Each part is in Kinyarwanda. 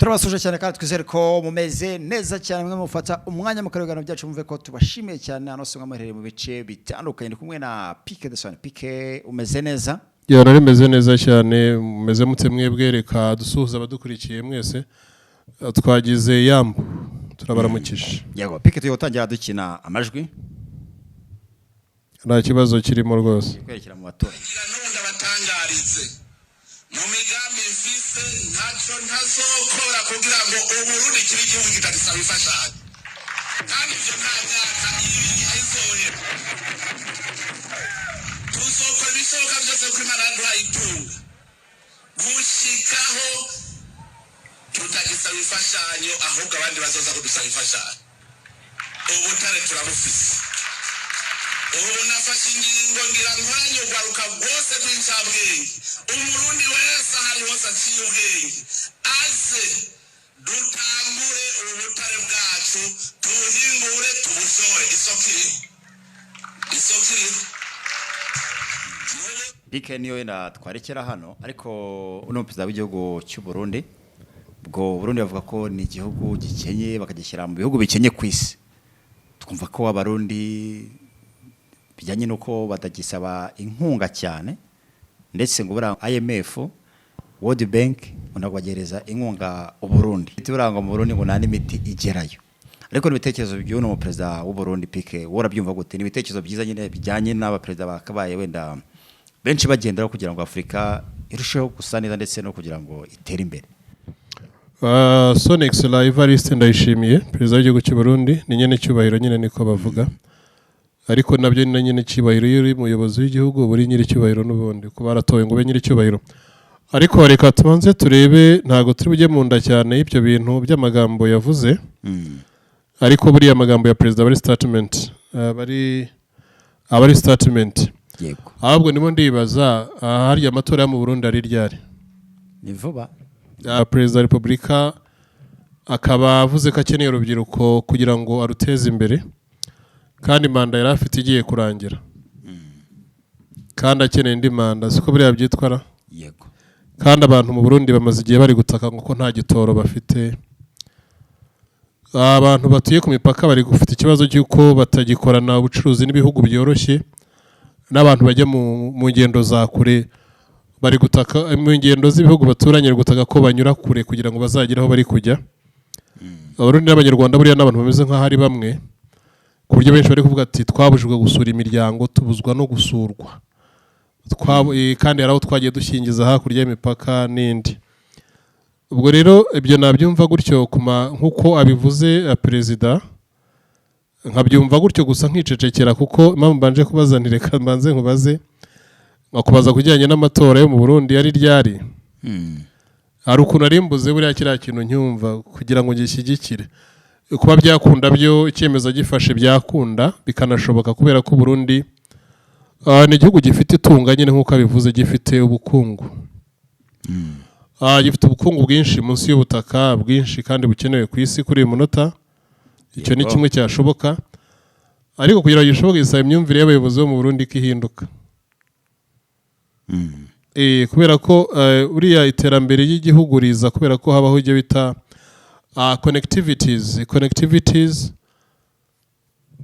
turabasuje cyane kandi twizere ko mumeze neza cyane mwe mufata umwanya mu karugano byacu mumve ko tubashimiye cyane hano songa maherere mu bice bitandukanye kumwe na Pike de Son Pike umeze neza yara rimeze neza cyane mumeze mutse mwebwereka dusuhuza abadukurikiye mwese twagize yambu turabaramukije yego Pike tuyotangira dukina amajwi nta kibazo kirimo rwose kwerekera mu batora nunda batangarize mu migambi mfise ntaco ntazokora kugira ngo uburundi kibe igihugu kitagisaba imfashanyo kandi ivyo nta myaka ibiri ayizoye tuzokora ibishoboka byose ko Imana yaduhaye itunga gushikaho tutagisaba imfashanyo ahubwo abandi bazoza kudusaba imfashanyo ubutare turabufise ubu nafashe ingingo ngira nkoranye urwaruka rwose rw'incabwenge umurundi wese ahari hose aciye ubwenge aze dutangure ubutare bwacu tubuhingure tubushore isoko iriho Pike niyo wenda twarekera hano ariko uno perezida w'igihugu cy'u Burundi bwo Burundi bavuga ko ni igihugu gikenye bakagishyira mu bihugu bikenye ku isi twumva ko abarundi bijyanye nuko batagisaba inkunga cyane ndetse ngo buranga IMF World Bank unabagereza inkunga u Burundi buranga mu Burundi ngo nta n'imiti igerayo ariko n'ibitekerezo by'uno mu president w'u Burundi Pike warabyumva gute n'ibitekerezo byiza nyine bijyanye n'aba president bakabaye wenda benshi bagendera kugira ngo Afrika irusheho gusa neza ndetse no kugira ngo itere imbere Sonex Live Ariste ndayishimiye president w'igihugu cy'u Burundi ni nyene cyubahiro nyine niko bavuga ariko nabyo ni nyine cyubahiro yuri muyobozi w'igihugu buri nyiri cyubahiro n'ubundi ko baratoye ngo be nyiri cyubahiro ariko reka tubanze turebe ntago turi bujye mu nda cyane ibyo bintu by'amagambo yavuze ariko buri amagambo ya president bari statement abari statement yego ahubwo ndimo ndibaza hari amatora mu Burundi ari ryari ni vuba president wa Republika akaba avuze ko akeneye urubyiruko kugira ngo aruteze imbere kandi manda yari afite igiye kurangira kandi akeneye indi manda siko buriya byitwara yego kandi abantu mu Burundi bamaze igihe bari gutaka ngo ko nta gitoro bafite abantu batuye ku mipaka bari gufite ikibazo cy'uko batagikorana ubucuruzi n'ibihugu byoroshye n'abantu bajya mu ngendo za kure bari gutaka mu ngendo z'ibihugu baturanye gutaka ko banyura kure kugira ngo bazagire aho bari kujya Abarundi n'Abanyarwanda buriya n'abantu bameze nk'aho ari bamwe ku buryo benshi bari kuvuga ati twabujijwe gusura imiryango tubuzwa no gusurwa kandi hari aho twagiye dushingiza hakurya y'imipaka n'indi ubwo rero ibyo nabyumva gutyo nk'uko abivuze perezida nkabyumva gutyo gusa nkicecekera kuko impamvu mbanje kubaza ntireka mbanze nkubaze nkakubaza kujyanye n'amatora yo mu Burundi yari ryari hari ukuntu arimbuze buriya kiriya kintu nyumva kugira ngo ngishyigikire kuba byakunda byo icyemezo gifashe byakunda bikanashoboka kubera ko Burundi ni igihugu gifite itunga nyine nk'uko abivuze gifite ubukungu gifite ubukungu bwinshi munsi y'ubutaka bwinshi kandi bukenewe ku isi kuri uyu munota icyo ni kimwe cyashoboka ariko kugira ngo gishoboke gisaba imyumvire y'abayobozi bo mu Burundi ihinduka kubera ko uriya iterambere ry'igihugu riza kubera ko habaho ibyo bita connectivities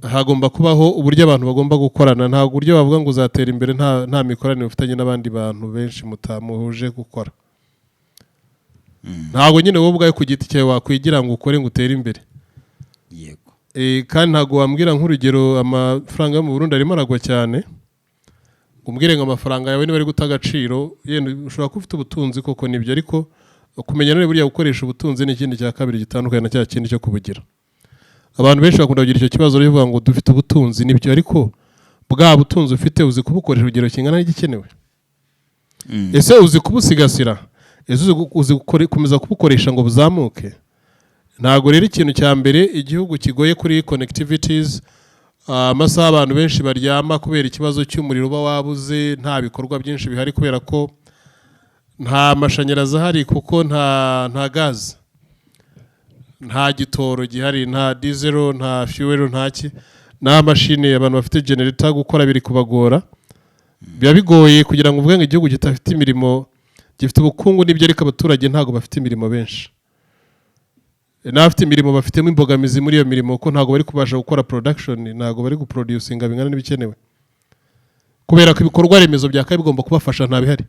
hagomba kubaho uburyo abantu bagomba gukorana nta buryo bavuga ngo uzatera imbere nta mikoranire ufitanye n'abandi bantu benshi mutamuhuje gukora ntago nyine wowe ubwawe ku giti cyawe wakwigira ngo ukore ngo utere imbere yego kandi ntago wambwira nk'urugero amafaranga yo mu Burundi arimo aragwa cyane umbwire ngo amafaranga yawe niba ari guta agaciro yenda ushobora kuba ufite ubutunzi koko nibyo ariko kumenya none buriya gukoresha ubutunzi ni ikindi cya kabiri gitandukanye na cya kindi cyo kubugira abantu benshi bakunda kugira icyo kibazo ryo kuvuga ngo dufite ubutunzi nibyo ariko bwa butunzi ufite uzi kubukoresha urugero kingana n'igikenewe ese uzi kubusigasira ese uzi gukomeza kubukoresha ngo buzamuke ntago rero ikintu cya mbere igihugu kigoye kuri connectivities amasaha abantu benshi baryama kubera ikibazo cy'umuriro uba wabuze nta bikorwa byinshi bihari kubera ko nta mashanyarazi ahari kuko nta gazi nta gitoro gihari nta diesel nta fuel nta mashine abantu bafite generator gukora biri kubagora biba bigoye kugira ngo uvuge ngo igihugu kitafite imirimo gifite ubukungu n'ibyo ariko abaturage ntago bafite imirimo benshi n'abafite imirimo bafitemo imbogamizi muri iyo mirimo ko ntabwo bari kubasha gukora production, ntabwo bari guproducinga bingana n'ibikenewe kubera ko ibikorwa remezo byakaye bigomba kubafasha nta bihari.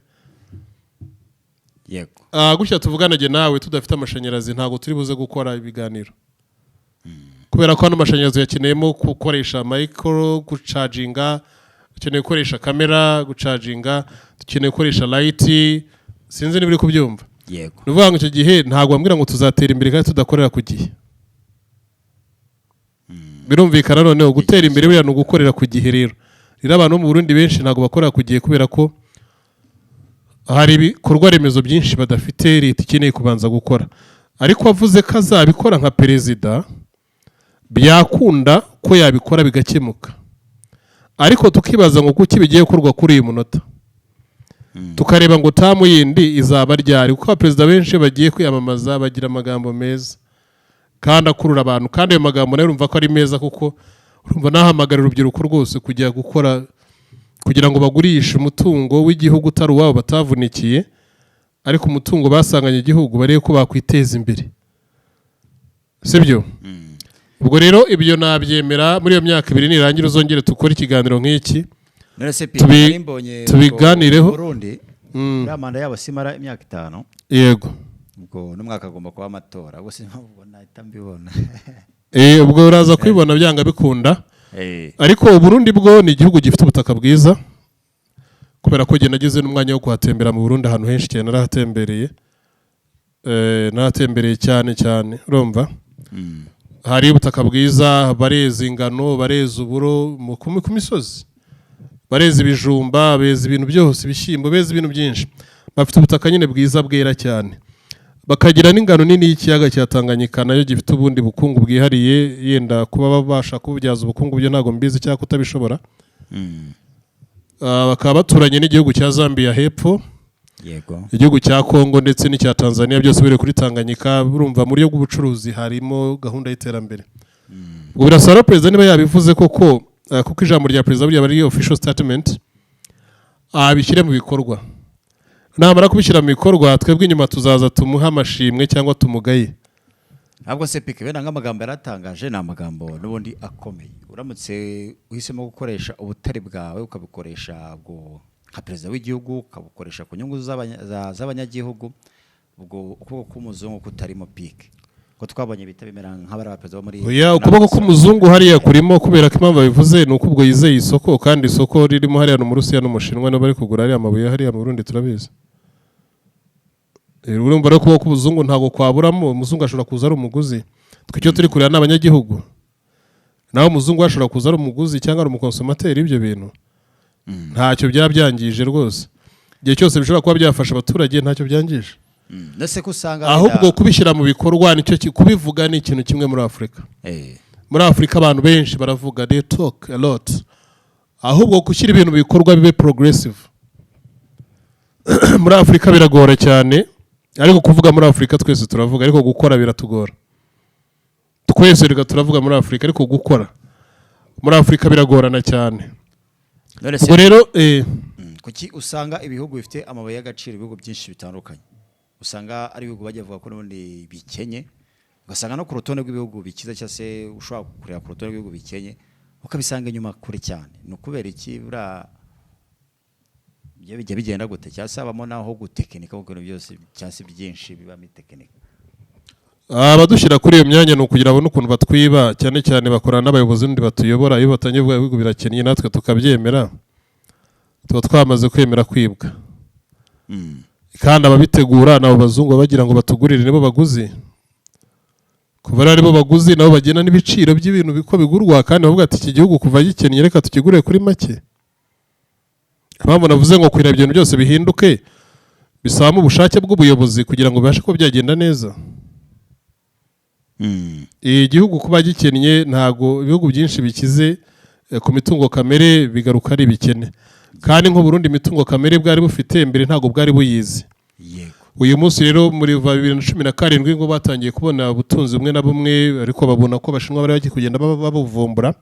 Yego. Gutya tuvuganage nawe tudafite amashanyarazi ntabwo turi buze gukora ibiganiro kubera ko hano amashanyarazi yakeneyemo gukoresha micro gucaginga, dukeneye gukoresha kamera gucaginga, dukeneye gukoresha light, sinzi niba uri kubyumva. Yego. Nuvuga ngo icyo gihe ntabwo bambwira ngo tuzatera imbere kandi tudakorera ku gihe. Birumvikana noneho gutera imbere buriya ni ugukorera ku gihe rero. Rero abantu mu Burundi benshi ntabwo bakorera ku gihe kubera ko hari ibikorwa remezo byinshi badafite leta ikeneye kubanza gukora. Ariko avuze ko azabikora nka perezida byakunda ko yabikora bigakemuka. Ariko tukibaza ngo kuki bigiye gukorwa kuri uyu munota. Tukareba ngo tamu yindi izaba ryari kuko abaperezida benshi bagiye kwiyamamaza bagira amagambo meza kandi akurura abantu, kandi ayo magambo nayo urumva ko ari meza kuko urumva nahamagarira urubyiruko rwose kujya gukora kugira ngo bagurishe umutungo w'igihugu utari uwabo batavunikiye, ariko umutungo basanganye igihugu barebe ko bakwiteza imbere, sibyo? Ubwo rero ibyo nabyemera muri iyo myaka 2 nirangira uzongere tukore ikiganiro nk'iki tubiganireho. Burundi manda yabo simara imyaka 5. Yego. Ubwo n'umwaka agomba kuba amatora, ubwo sinabona itambibona. Ubwo uraza kwibona byanga bikunda. Ariko Burundi bwo ni igihugu gifite ubutaka bwiza kubera ko genda nagize n'umwanya wo kuhatembera mu Burundi ahantu henshi cyane narahatembereye. Narahatembereye cyane urumva. Hari ubutaka bwiza, bareza ingano, bareza uburo ku misozi, bareza ibijumba, beza ibintu byose, ibishyimbo, beza ibintu byinshi. Bafite ubutaka nyine bwiza bwera cyane, bakagira n'ingano nini y'ikiyaga cya Tanganyika nayo gifite ubundi bukungu bwihariye, yenda kuba babasha kububyaza ubukungu byo ntago mbizi cyangwa kutabishobora. Bakaba baturanye n'igihugu cya Zambia hepfo. Yego. Igihugu cya Kongo ndetse n'icya Tanzania byose biri kuri Tanganyika. Urumva muri yo gubucuruzi harimo gahunda y'iterambere. Ubwo birasaba president niba yabivuze kuko ijambo rya president buri bari official statement abishyire mu bikorwa. Namara kubishyira mu bikorwa twebwe inyuma tuzaza tumuha amashimwe cyangwa tumugaye. Ntabwo se pike benda nk'amagambo yaratangaje na amagambo n'ubundi akomeye. Uramutse uhisemo gukoresha ubutare bwawe ukabikoresha bwo nka perezida w'igihugu, ukabukoresha ku nyungu z'abanyagihugu, ubwo ukuboko k'umuzungu kutarimo pike ko twabonye bitabimera nk'abari abaperezida bo muri ukuboko k'umuzungu hariya kurimo kubera ko impamvu bivuze ni uko ubwo yizeye isoko, kandi isoko ririmo hariya no mu Rusiya no mu Shinwa no bari kugura hariya amabuye hariya mu Burundi turabizi. Urumva rero kuboko k'umuzungu ntago kwaburamo, umuzungu ashobora kuza ari umuguzi, twicyo turi kurira n'abanyagihugu, naho umuzungu ashobora kuza ari umuguzi cyangwa ari umukonsomateri. Ibyo bintu ntacyo byangije rwose, igihe cyose bishobora kuba byafasha abaturage ntacyo byangije. Nese kusanga ahubwo kubishyira mu bikorwa nicyo kubivuga ni ikintu kimwe muri Afrika. Muri Afrika abantu benshi baravuga, they talk a lot, ahubwo gushyira ibintu mu bikorwa bibe progressive. Muri Afrika biragora cyane, ariko kuvuga muri Afrika twese turavuga, ariko gukora biratugora. Twese reka turavuga muri Afrika, ariko gukora muri Afrika biragorana cyane. Ubwo rero kuki usanga ibihugu bifite amabuye y'agaciro, ibihugu byinshi bitandukanye usanga ari ibihugu bajya bavuga ko n'ubundi bikenye, ugasanga no ku rutonde rw'ibihugu bikiza cyangwa se ushobora kureba ku rutonde rw'ibihugu bikenye ukabisanga inyuma kure cyane. Ni ukubera iki buriya bijya bigenda gute, cyangwa se habamo naho gutekinika kuko ibintu byose cyangwa se byinshi bibamo itekinika? Abadushyira kuri iyo myanya ni ukugira ngo n'ukuntu batwiba, cyane cyane bakorana n'abayobozi n'undi batuyobora. Iyo batangiye kuvuga ibihugu birakennye natwe tukabyemera, tuba twamaze kwemera kwibwa. Kandi ababitegura nabo bazungu bagira ngo batugurire nibo baguzi, kuva ari bo baguzi nabo bagena n'ibiciro by'ibintu biko bigurwa, kandi bavuga ati iki gihugu kuva gikennye reka tukigure kuri make. Abamwe navuze ngo kwira ibintu byose bihinduke bisaba ubushake bw'ubuyobozi kugira ngo bibashe ko byagenda neza. Igihugu kuba gikennye ntago ibihugu byinshi bikize ku mitungo kamere bigaruka ari bikene, kandi nko Burundi imitungo kamere bwari bufite mbere ntago bwari buyizi. Uyu munsi rero muri 2017 ngo batangiye kubona ubutunzi bumwe na bumwe, ariko babona ko abashinwa bari bagiye kugenda babuvumbura.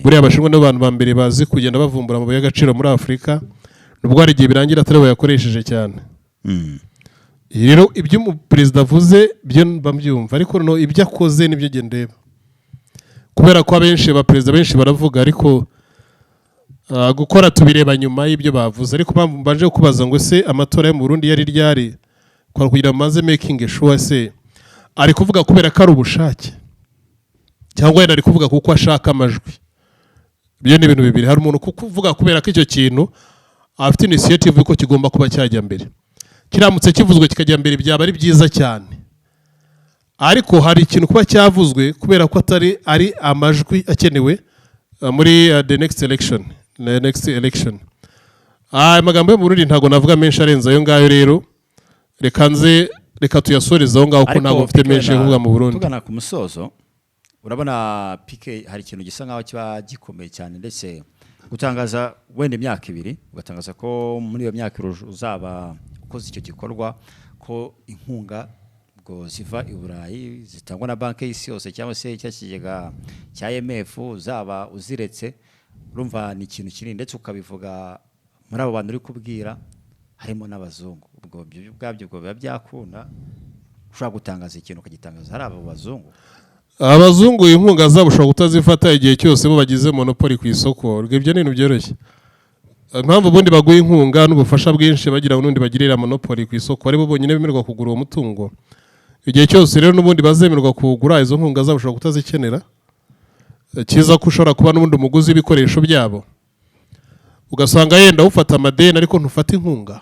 Buriya abashinwa n'abantu ba mbere bazi kugenda bavumbura amabuye y'agaciro muri Afrika, nubwo hari igihe birangira atari bayakoresheje cyane. rero ibyo umuperezida avuze byo babyumva ariko no ibyo akoze nibyo ndeba kubera ko abenshi abaperezida benshi baravuga ariko gukora tubireba nyuma y'ibyo bavuze ariko mbanje kubaza ngo se amatora yo mu Burundi yari ryari kugira maze making sure se ari kuvuga kubera ko ari ubushake cyangwa yari kuvuga kuko ashaka amajwi byo ni ibintu bibiri hari umuntu kuvuga kubera ko icyo kintu afite initiative ko kigomba kuba cyajya mbere kiramutse kivuzwe kikajya mbere byaba ari byiza cyane ariko hari ikintu kuba cyavuzwe kubera ko ari amajwi akenewe muri the next election amagambo yo mu Burundi ntago navuga menshi arenze ayo ngayo rero reka tuyasoreze aho ngaho ko ntabwo mfite menshi kuvuga mu Burundi tugana ku musozo urabona PK hari ikintu gisa nkaho kiba gikomeye cyane ndetse gutangaza wenda imyaka 2 ugatangaza ko muri iyo myaka uzaba ukoze icyo gikorwa ko inkunga ngo ziva i Burayi zitangwa na banki y'isi yose cyangwa se cyakigega cya IMF uzaba uziretse urumva ni ikintu kinini ndetse ukabivuga muri abo bantu uri kubwira harimo n'abazungu ubwo bwabyo bwo biba byakunda ushobora gutangaza ikintu ukagitangaza hari abo abazungu inkunga zabo ushobora kutazifata igihe cyose bo bagize monopoli ku isoko ibyo ni ibintu byoroshye impamvu ubundi baguye inkunga n'ubufasha bwinshi bagira ngo n'undi bagirira monopoli ku isoko ari bo bonyine bemerwa kugura uwo mutungo igihe cyose rero n'ubundi bazemerwa kugura izo nkunga zabo ushobora kutazikenera kiza ko ushobora kuba n'ubundi umuguzi w'ibikoresho byabo ugasanga yenda ufata amadeni ariko ntufata inkunga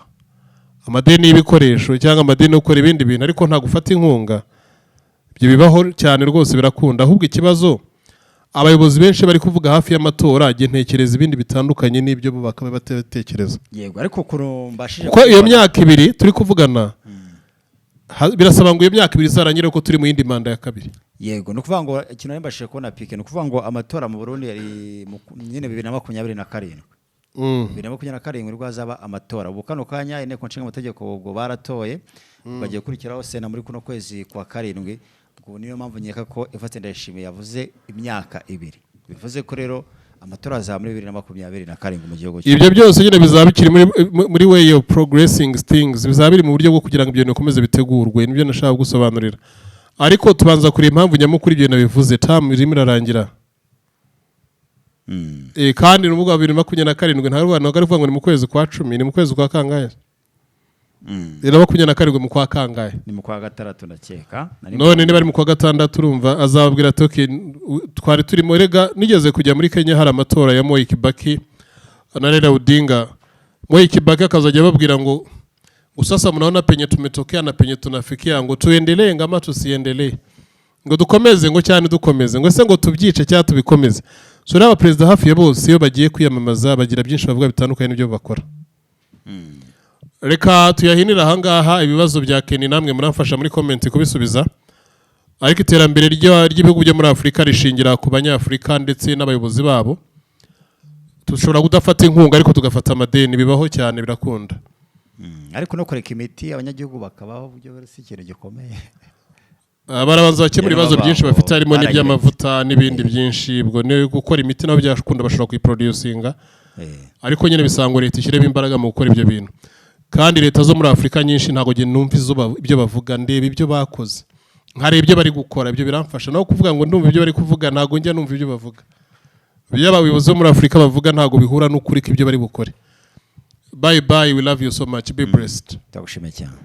amadeni y'ibikoresho cyangwa amadeni yo gukora ibindi bintu ariko nta gufata inkunga ibyo bibaho cyane rwose birakunda ahubwo ikibazo abayobozi benshi bari kuvuga hafi y'amatora ntekereza ibindi bitandukanye n'ibyo bo bakaba batekereza yego ariko kurumbashije ko iyo myaka 2 turi kuvugana birasaba ngo iyo myaka 2 zarangire ko turi mu yindi manda ya kabiri yego no kuvuga ngo ikintu nembashije kubona PK no kuvuga ngo amatora mu Burundi yari nyine 2027 2027 rwo azaba amatora ubu kano kanya inteko nshinga amategeko ubwo baratoye bagiye kurikiraho sena muri kuno kwezi kwa 7 ubwo niyo mpamvu nyeka ko Evariste Ndayishimiye yavuze imyaka 2 bivuze ko rero amatora azaba muri 2027 mu gihugu ibyo byose nyine bizaba bikiri muri way of progressing things bizaba biri mu buryo bwo kugira ngo ibyo bikomeze bitegurwe nibyo nashaka gusobanurira ariko tubanza kuri impamvu nyamukuru ibyo nabivuze tam irimo irarangira kandi n'ubwo 2027 nta rwanda bari kuvuga ngo ni mu kwezi kwa 10 ni mu kwezi kwa kangahe rero 27 mu kwa kangahe ni mu kwa 6 ndakeka none niba ari mu kwa 6 urumva azababwira ati twari turimo rega nigeze kujya muri Kenya hari amatora ya Moi Kibaki na Raila Odinga Moi Kibaki akazajya babwira ngo usasa mnaona penye tumetokea na penye tunafikia ngo tuendelee ngama tusiendelee ngo dukomeze ngo cyane dukomeze ngo se ngo tubyice cyangwa tubikomeze so raba president hafi ya bose iyo bagiye kwiyamamaza bagira byinshi bavuga bitandukanye n'ibyo bakora reka tuyahinira ahangaha ibibazo bya Keni namwe muramfasha muri comment kubisubiza ariko iterambere ry'ibihugu byo muri Afrika rishingira ku banyafrika ndetse n'abayobozi babo tushobora kudafata inkunga ariko tugafata amadeni bibaho cyane birakunda ariko no kureka imiti abanyagihugu bakabaho buryo si ikintu gikomeye barabanza bakemura ibibazo byinshi bafite harimo n'iby'amavuta n'ibindi byinshi ubwo ne gukora imiti nabo byakunda bashobora kuyiproducinga ariko nyine bisangwa leta ishyiremo imbaraga mu gukora ibyo bintu kandi leta zo muri Afrika nyinshi ntago nge numva ibyo bavuga ndeba ibyo bakoze nkare ibyo bari gukora ibyo biramfasha naho kuvuga ngo ndumva ibyo bari kuvuga ntago nge numva ibyo bavuga ibyo abayobozi bo muri Afrika bavuga ntago bihura n'ukuri ibyo bari bukore bye bye we love you so much be blessed ndagushimiye cyane